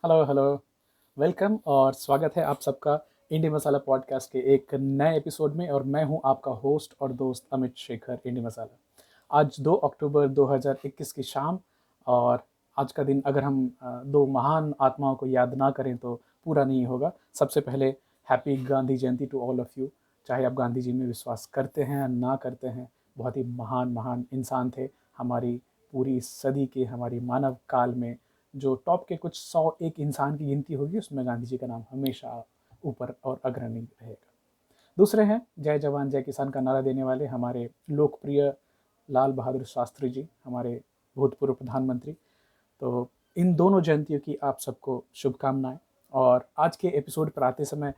Hello hello. Welcome और स्वागत है आप सबका इंडी मसाला पॉडकास्ट के एक नए एपिसोड में। और मैं हूं आपका होस्ट और दोस्त अमित शेखर इंडी मसाला। आज 2 अक्टूबर 2021 की शाम। और आज का दिन अगर हम दो महान आत्माओं को याद ना करें तो पूरा नहीं होगा। सबसे पहले happy Gandhi Jayanti to all of you. चाहे आप गांधी जी में विश्वास करते हैं या ना करते हैं, बहुत ही महान महान इंसान थे। हमारी पूरी सदी के, हमारी मानव काल में जो टॉप के कुछ 101 इंसान की गिनती होगी उसमें गांधी जी का नाम हमेशा ऊपर और अग्रणी रहेगा। दूसरे हैं जय जवान जय किसान का नारा देने वाले हमारे लोकप्रिय लाल बहादुर शास्त्री जी, हमारे भूतपूर्व प्रधानमंत्री। तो इन दोनों जयंतियों की आप सबको शुभकामनाएं। और आज के एपिसोड पर आते समय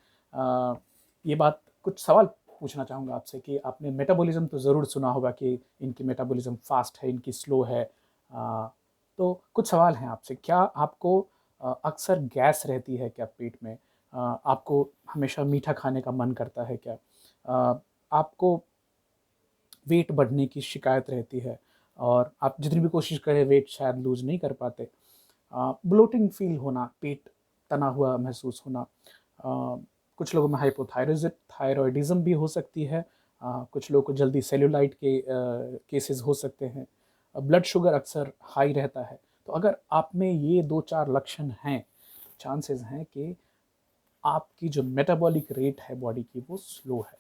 ये बात कुछ सवाल पूछना चाहूँगा आपसे कि आपने मेटाबॉलिज्म तो ज़रूर सुना होगा कि इनकी मेटाबॉलिज्म फास्ट है, इनकी स्लो है। तो कुछ सवाल हैं आपसे। क्या आपको अक्सर गैस रहती है क्या पेट में? आपको हमेशा मीठा खाने का मन करता है क्या? आपको वेट बढ़ने की शिकायत रहती है और आप जितनी भी कोशिश करें वेट शायद लूज नहीं कर पाते? ब्लोटिंग फील होना, पेट तना हुआ महसूस होना। कुछ लोगों में हाइपोथायरॉयडिज्म भी हो सकती है। कुछ लोगों को जल्दी सेल्यूलाइट के केसेस हो सकते हैं। ब्लड शुगर अक्सर हाई रहता है। तो अगर आप में ये दो चार लक्षण हैं, चांसेस हैं कि आपकी जो मेटाबॉलिक रेट है बॉडी की वो स्लो है।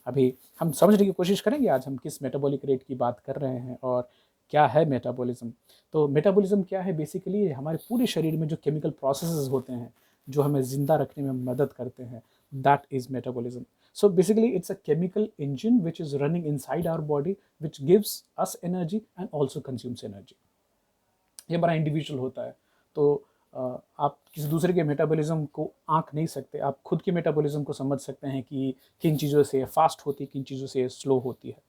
अभी हम समझने की कोशिश करेंगे आज हम किस मेटाबॉलिक रेट की बात कर रहे हैं और क्या है मेटाबॉलिज्म। तो मेटाबॉलिज्म क्या है? बेसिकली हमारे पूरे शरीर में जो केमिकल प्रोसेसेस होते हैं जो हमें ज़िंदा रखने में मदद करते हैं, that is metabolism. So basically it's a chemical engine which is running inside our body, which gives us energy and also consumes energy. ये बड़ा इंडिविजुअल होता है। तो आप किसी दूसरे के मेटाबॉलिज्म को आंक नहीं सकते। आप खुद की मेटाबॉलिज्म को समझ सकते हैं कि किन चीज़ों से फास्ट होती है, किन चीज़ों से स्लो होती है।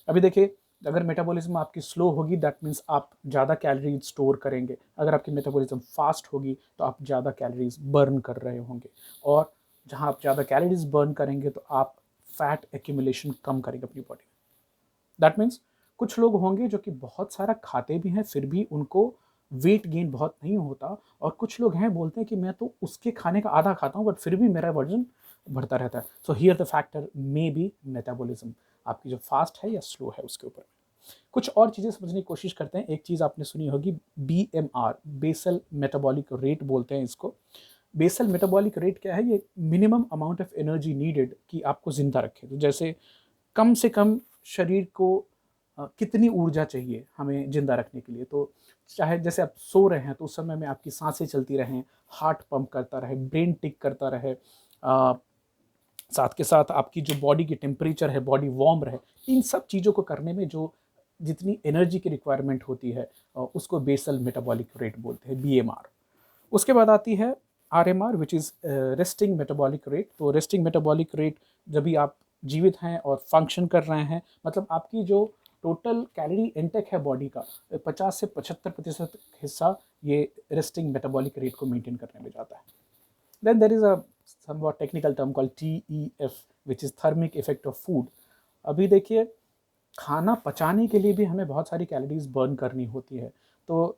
अभी देखिए, अगर मेटाबॉलिज्म आपकी स्लो होगी दैट मीन्स आप ज़्यादा कैलोरीज स्टोर करेंगे। अगर आपकी मेटाबॉलिज्म फास्ट होगी तो आप ज़्यादा कैलोरीज बर्न कर रहे होंगे। और जहाँ आप ज़्यादा कैलोरीज बर्न करेंगे तो आप फैट एक्यूमुलेशन कम करेंगे अपनी बॉडी में। दैट मीन्स कुछ लोग होंगे जो कि बहुत सारा खाते भी हैं फिर भी उनको वेट गेन बहुत नहीं होता। और कुछ लोग हैं बोलते हैं कि मैं तो उसके खाने का आधा खाता हूँ बट फिर भी मेरा वजन बढ़ता रहता है। So here the factor may be metabolism, आपकी जो फास्ट है या स्लो है उसके ऊपर। कुछ और चीज़ें समझने की कोशिश करते हैं। एक चीज़ आपने सुनी होगी BMR, बेसल मेटाबॉलिक रेट बोलते हैं इसको। बेसल मेटाबॉलिक रेट क्या है? ये minimum amount of energy needed कि आपको जिंदा रखे। तो जैसे कम से कम शरीर को कितनी ऊर्जा चाहिए हमें जिंदा रखने के लिए। तो चाहे जैसे आप सो रहे हैं तो उस समय में आपकी सांसें चलती रहें, हार्ट पंप करता रहे, ब्रेन टिक करता रहे, साथ के साथ आपकी जो बॉडी की टेम्परेचर है, बॉडी वार्म रहे। इन सब चीज़ों को करने में जो जितनी एनर्जी की रिक्वायरमेंट होती है उसको बेसल मेटाबॉलिक रेट बोलते हैं, BMR। उसके बाद आती है RMR which is resting metabolic rate. तो रेस्टिंग मेटाबॉलिक रेट जब भी आप जीवित हैं और फंक्शन कर रहे हैं, मतलब आपकी जो टोटल कैलोरी इंटेक है बॉडी का 50 से 75% हिस्सा ये रेस्टिंग मेटाबॉलिक रेट को मेंटेन करने में जाता है। Then there is a somewhat technical term called TEF, which is thermic effect of food। अभी देखिए, खाना पचाने के लिए भी हमें बहुत सारी कैलोरीज बर्न करनी होती है। तो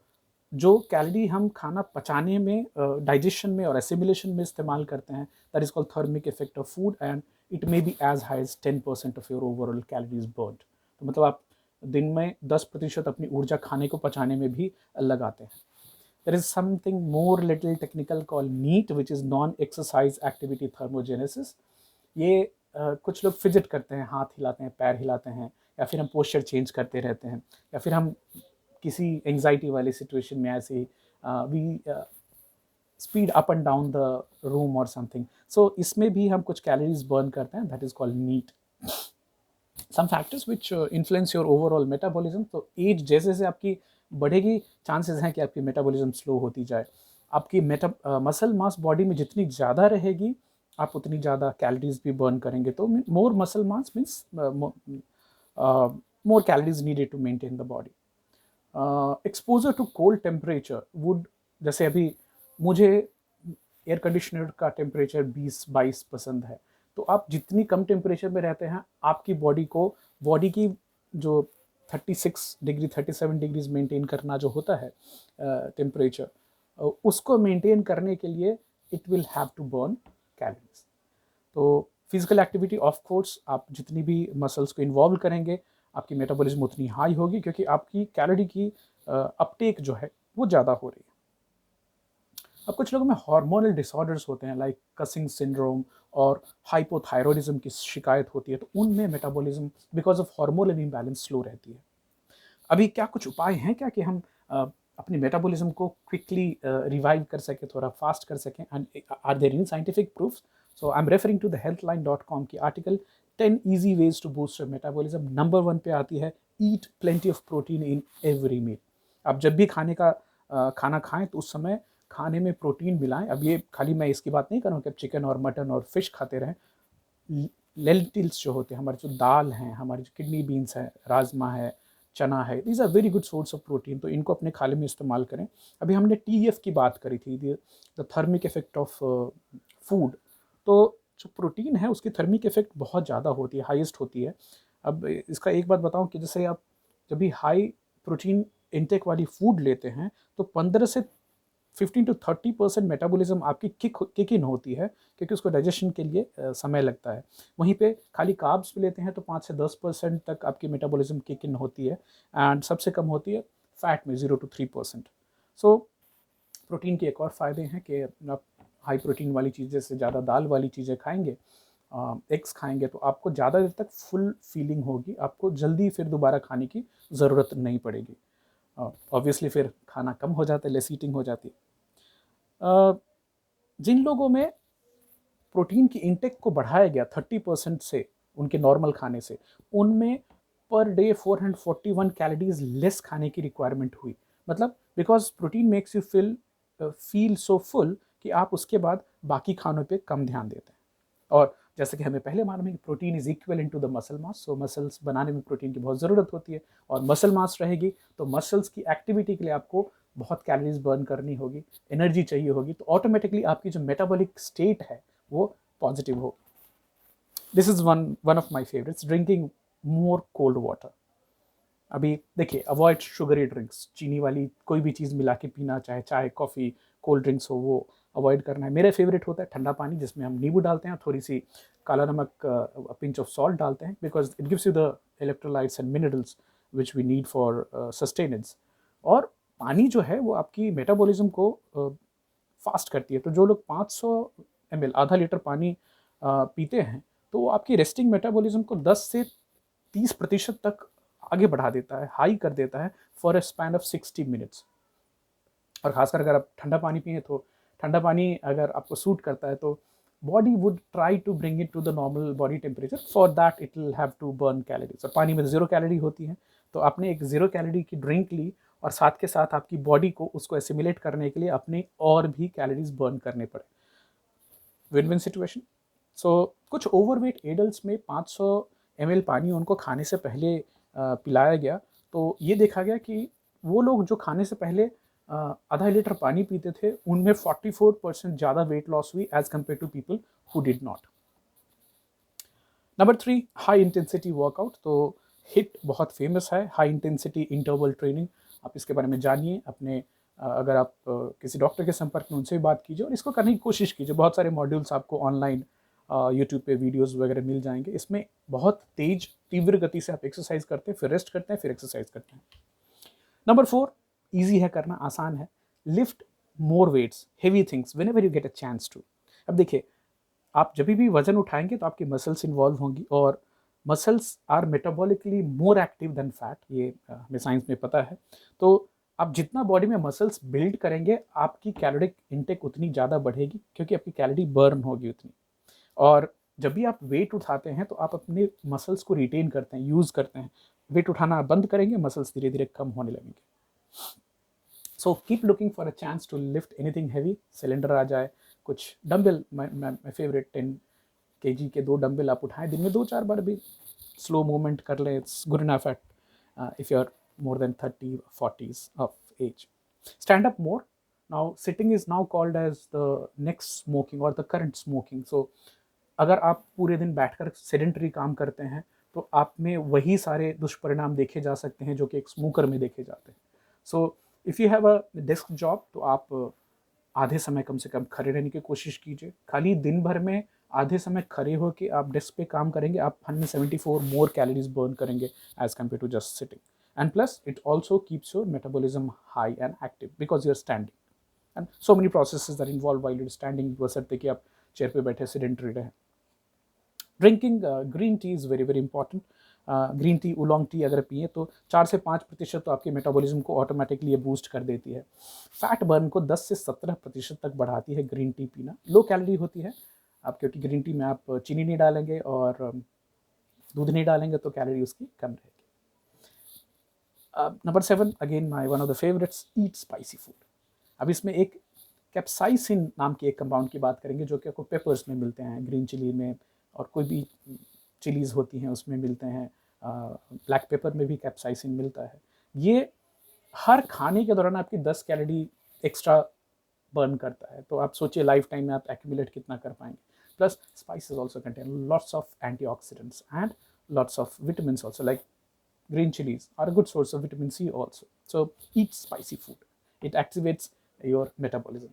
जो कैलोरी हम खाना पचाने में, डाइजेशन में और एसिमिलेशन में इस्तेमाल करते हैं, that is called thermic effect of food and it may be as high as 10% of your overall calories burn. तो मतलब आप दिन में 10% अपनी ऊर्जा खाने को पचाने में भी लगाते हैं। There is something more little technical called NEAT, which is non-exercise activity thermogenesis। ये कुछ लोग फिजिट करते हैं, हाथ हिलाते हैं, पैर हिलाते हैं, या फिर हम पोस्चर चेंज करते रहते हैं, या फिर हम किसी एंग्जाइटी वाली सिचुएशन में ऐसे ही we speed up and down the room और समथिंग। सो इसमें भी हम कुछ कैलोरीज बर्न करते हैं, that is called NEAT. Some factors which influence your overall metabolism. तो एज जैसे जैसे आपकी बढ़ेगी, चांसेस हैं कि आपकी मेटाबॉलिज्म स्लो होती जाए। आपकी मसल मास बॉडी में जितनी ज़्यादा रहेगी आप उतनी ज़्यादा कैलोरीज भी बर्न करेंगे। तो more muscle mass means more calories needed to maintain the body. Exposure to cold temperature would, जैसे अभी मुझे एयर कंडीशनर का टेम्परेचर 20-22 पसंद है। तो आप जितनी कम टेम्परेचर में रहते हैं आपकी बॉडी की जो 36 डिग्री 37 डिग्रीज मेंटेन करना जो होता है टेम्परेचर, उसको मेंटेन करने के लिए it will have to burn calories. तो फिजिकल एक्टिविटी ऑफ कोर्स आप जितनी भी मसल्स को इन्वॉल्व करेंगे आपकी मेटाबॉलिज्म उतनी हाई होगी, क्योंकि आपकी कैलोरी की अपटेक जो है वो ज़्यादा हो रही है। अब कुछ लोगों में हार्मोनल डिसऑर्डर्स होते हैं, लाइक कसिंग सिंड्रोम और हाइपोथायरॉयडिज्म की शिकायत होती है, तो उनमें metabolism because of hormonal imbalance slow रहती है। अभी क्या कुछ उपाय हैं क्या कि हम अपनी मेटाबॉलिज्म को क्विकली रिवाइव कर सकें, थोड़ा फास्ट कर सकें, and are there any scientific proofs? So I am referring to the healthline.com की article 10 easy ways to boost your metabolism। Number 1 पे आती है eat plenty of protein in every meal. आप जब भी खाना खाएं तो उस समय खाने में प्रोटीन मिलाएं। अब ये खाली मैं इसकी बात नहीं कर रहा हूँ कि आप चिकन और मटन और फिश खाते रहें। लेंटिल्स जो होते हैं, हमारे जो दाल हैं, हमारी जो किडनी बीन्स हैं, राजमा है, चना है, these are very good source of protein, तो इनको अपने खाने में इस्तेमाल करें। अभी हमने TEF की बात करी थी, the thermic effect of food. तो जो प्रोटीन है उसकी थर्मिक इफेक्ट बहुत ज़्यादा होती है, हाईएस्ट होती है। अब इसका एक बात बताऊं कि जैसे आप जब भी हाई प्रोटीन इंटेक वाली फूड लेते हैं तो 15 से 15 to 30% मेटाबॉलिज्म आपकी किक इन होती है, क्योंकि उसको डाइजेशन के लिए समय लगता है। वहीं पे खाली कार्ब्स भी लेते हैं तो 5 से 10% तक आपकी मेटाबॉलिज्म किक इन होती है, एंड सबसे कम होती है फैट में 0 to 3%। सो प्रोटीन के एक और फ़ायदे हैं कि आप हाई प्रोटीन वाली चीज़ें से ज़्यादा दाल वाली चीज़ें खाएंगे, एग्स खाएंगे, तो आपको ज़्यादा देर तक फुल फीलिंग होगी, आपको जल्दी फिर दोबारा खाने की ज़रूरत नहीं पड़ेगी। ऑब्वियसली फिर खाना कम हो जाता है, लेस ईटिंग हो जाती है। जिन लोगों में प्रोटीन की इंटेक को बढ़ाया गया 30% से उनके नॉर्मल खाने से, उनमें पर डे 441 कैलोरीज लेस खाने की रिक्वायरमेंट हुई। मतलब because protein makes you feel so full कि आप उसके बाद बाकी खानों पे कम ध्यान देते हैं। और जैसे कि हमें पहले मालूम है कि protein is equal in to the muscle mass, so muscles बनाने में प्रोटीन की बहुत ज़रूरत होती है, और मसल मास रहेगी तो मसल्स की एक्टिविटी के लिए आपको बहुत कैलोरीज बर्न करनी होगी, एनर्जी चाहिए होगी, तो ऑटोमेटिकली आपकी जो मेटाबॉलिक स्टेट है वो पॉजिटिव हो। This is one of my favourites, drinking more cold water. अभी देखिए, अवॉइड शुगरी ड्रिंक्स, चीनी वाली कोई भी चीज़ मिला के पीना, चाहे चाय, कॉफ़ी, कोल्ड ड्रिंक्स हो, वो अवॉइड करना है। मेरा फेवरेट होता है ठंडा पानी, जिसमें हम नींबू डालते हैं, थोड़ी सी काला नमक, पिंच ऑफ सॉल्ट डालते हैं, because it gives you the electrolytes and minerals which we need for sustenance. और पानी जो है वो आपकी मेटाबॉलिज्म को फास्ट करती है। तो जो लोग 500 ml, आधा लीटर पानी पीते हैं, तो वो आपकी रेस्टिंग मेटाबॉलिज्म को 10 से 30% तक आगे बढ़ा देता है, हाई कर देता है for a span of 60 minutes. और खासकर अगर आप ठंडा पानी पिए तो ठंडा पानी अगर आपको सूट करता है तो body would try to bring it to the normal body temperature, for that it will have to burn calories. और पानी में 0 कैलोरी होती है, तो आपने एक 0 कैलोरी की ड्रिंक ली और साथ के साथ आपकी बॉडी को उसको एसिमुलेट करने के लिए अपने और भी कैलोरीज बर्न करने पड़े। Win win situation. सो कुछ ओवरवेट एडल्ट्स में 500 ml पानी उनको खाने से पहले पिलाया गया, तो ये देखा गया कि वो लोग जो खाने से पहले आधा लीटर पानी पीते थे, उनमें 44% ज़्यादा वेट लॉस हुई as compared to people who did not. Number 3, high intensity workout. तो हिट बहुत फेमस है, हाई इंटेंसिटी इंटरवल ट्रेनिंग। आप इसके बारे में जानिए, अपने अगर आप किसी डॉक्टर के संपर्क में उनसे भी बात कीजिए और इसको करने की कोशिश कीजिए। बहुत सारे मॉड्यूल्स आपको ऑनलाइन यूट्यूब पे वीडियोस वगैरह मिल जाएंगे। इसमें बहुत तेज तीव्र गति से आप एक्सरसाइज करते हैं, फिर रेस्ट करते हैं, फिर एक्सरसाइज करते हैं। नंबर 4, ईजी है करना, आसान है, lift more weights, heavy things whenever you get a chance to. अब देखिए, आप जब भी वजन उठाएंगे तो आपकी मसल्स इन्वॉल्व होंगी, और muscles are metabolically more active than fat, ये हमें साइंस में पता है। तो आप जितना बॉडी में मसल्स बिल्ड करेंगे, आपकी कैलोरिक इंटेक उतनी ज़्यादा बढ़ेगी, क्योंकि आपकी कैलोरी बर्न होगी उतनी। और जब भी आप वेट उठाते हैं तो आप अपने मसल्स को रिटेन करते हैं, यूज़ करते हैं। वेट उठाना बंद करेंगे, मसल्स धीरे धीरे कम होने लगेंगे। So keep looking for a chance to lift anything heavy. Cylinder आ जाए, कुछ डंबल, माई फेवरेट 10 kg के 2 डंबल आप उठाएं, दिन में 2-4 बार भी स्लो मूवमेंट कर लें, it's good enough at if you are more than 30-40s of age. Stand up more. Now sitting is now called as the next smoking or the current smoking. So अगर आप पूरे दिन बैठकर sedentary काम करते हैं तो आप में वही सारे दुष्परिणाम देखे जा सकते हैं जो कि एक स्मोकर में देखे जाते हैं। So if you have a desk job, तो आप आधे समय कम से कम खड़े रहने की कोशिश कीजिए। खाली दिन भर में आधे समय खड़े होकर आप डेस्क पे काम करेंगे, आप 174 मोर कैलोरीज बर्न करेंगे as compared to just sitting. And plus it also keeps your metabolism high and active because you are standing, and so many processes are involve while you are standing, बशर्ते कि आप chair पे बैठे sedentary रहें। Drinking green tea is very very important. Green tea, oolong tea अगर पिए तो 4 से 5% तो आपके मेटाबॉलिज्म को ऑटोमेटिकली बूस्ट कर देती है। फैट बर्न को 10 से 17% तक बढ़ाती है ग्रीन टी पीना। लो कैलोरी होती है आप, क्योंकि ग्रीन टी में आप चीनी नहीं डालेंगे और दूध नहीं डालेंगे तो कैलोरी उसकी कम रहेगी। Number 7 again my one of the favourites, eat spicy food. अब इसमें एक कैप्साइसिन नाम की एक कंपाउंड की बात करेंगे जो कि आपको पेपर्स में मिलते हैं, ग्रीन चिली में और कोई भी चिलीज़ होती हैं उसमें मिलते हैं, ब्लैक पेपर में भी कैप्साइसिन मिलता है। ये हर खाने के दौरान आपकी 10 कैलोरी एक्स्ट्रा बर्न करता है, तो आप सोचिए लाइफ टाइम में आप एक्यूमुलेट कितना कर पाएंगे। Plus spices also contain lots of antioxidants and lots of vitamins also, like green chilies are a good source of vitamin C also. So eat spicy food. It activates your metabolism.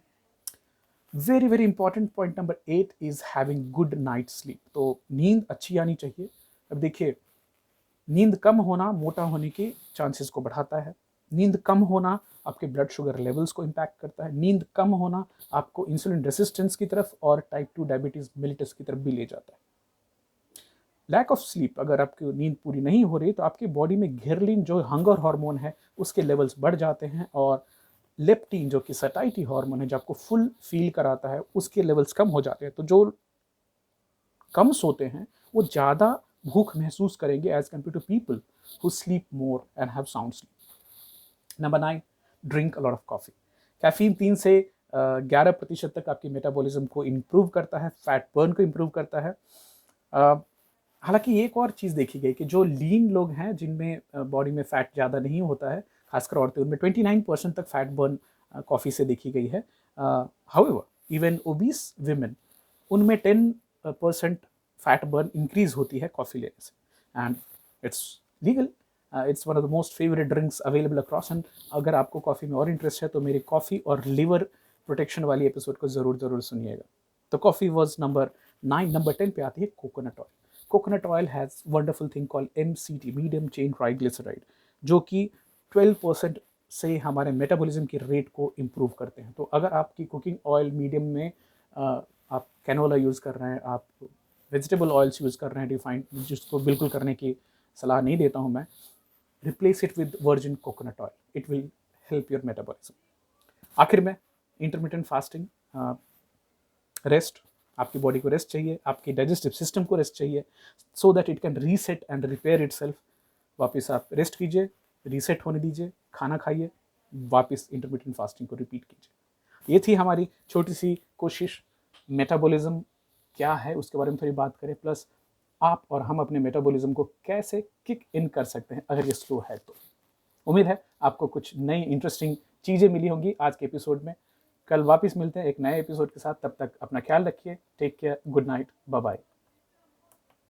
Very very important point number 8 is having good night sleep. तो नींद अच्छी आनी चाहिए। अब देखिए, नींद कम होना मोटा होने के चांसेस को बढ़ाता है। नींद कम होना आपके ब्लड शुगर लेवल्स को इम्पैक्ट करता है। नींद कम होना आपको इंसुलिन रेसिस्टेंस की तरफ और टाइप 2 डायबिटीज़ मेलिटस की तरफ भी ले जाता है। लैक ऑफ स्लीप, अगर आपकी नींद पूरी नहीं हो रही तो आपकी बॉडी में घिरलिन जो हंगर हार्मोन है उसके लेवल्स बढ़ जाते हैं, और लेप्टिन जो कि सटाइटी हार्मोन है जो आपको फुल फील कराता है उसके लेवल्स कम हो जाते हैं। तो जो कम सोते हैं वो ज़्यादा भूख महसूस करेंगे as compared to people who sleep more and have sound sleep. Number 9, drink a lot of coffee. Caffeine 3 से 11% तक आपकी मेटाबॉलिज्म को इम्प्रूव करता है, फैट बर्न को इम्प्रूव करता है। हालांकि एक और चीज़ देखी गई कि जो लीन लोग हैं जिनमें बॉडी में फैट ज़्यादा नहीं होता है, खासकर औरतें, उनमें 29% तक फैट बर्न कॉफ़ी से देखी गई है। हाउएवर इवन ओबीस विमेन, उनमें 10% फैट बर्न इंक्रीज होती है कॉफ़ी लेने से, and it's legal. It's one of the most favourite drinks available across. And अगर आपको कॉफ़ी में और इंटरेस्ट है तो मेरी कॉफ़ी और लिवर प्रोटेक्शन वाली एपिसोड को ज़रूर सुनिएगा। तो कॉफ़ी वॉज नंबर 9। नंबर 10 पे आती है coconut oil. Coconut oil has wonderful thing called MCT, medium chain triglyceride, जो कि 12% से हमारे मेटाबॉलिज्म की रेट को इम्प्रूव करते हैं। तो अगर आपकी कुकिंग ऑयल मीडियम में आप कैनोला यूज़ कर रहे हैं, आप वेजिटेबल ऑयल्स यूज़ कर रहे हैं रिफाइंड, जिसको बिल्कुल करने की सलाह नहीं देता हूँ मैं, replace it with virgin coconut oil, it will help your metabolism. आखिर में इंटरमिटेंट फास्टिंग, रेस्ट, आपकी बॉडी को रेस्ट चाहिए, आपकी डाइजेस्टिव सिस्टम को रेस्ट चाहिए, so that it can reset and repair itself. वापस आप रेस्ट कीजिए, रीसेट होने दीजिए, खाना खाइए, वापस इंटरमिटेंट फास्टिंग को रिपीट कीजिए। ये थी हमारी छोटी सी कोशिश, मेटाबॉलिज्म क्या है उसके बारे में थोड़ी बात करें, प्लस आप और हम अपने मेटाबॉलिज्म को कैसे किक इन कर सकते हैं अगर ये स्लो है तो। उम्मीद है आपको कुछ नई इंटरेस्टिंग चीज़ें मिली होंगी आज के एपिसोड में। कल वापस मिलते हैं एक नए एपिसोड के साथ, तब तक अपना ख्याल रखिए, take care, good night, bye bye.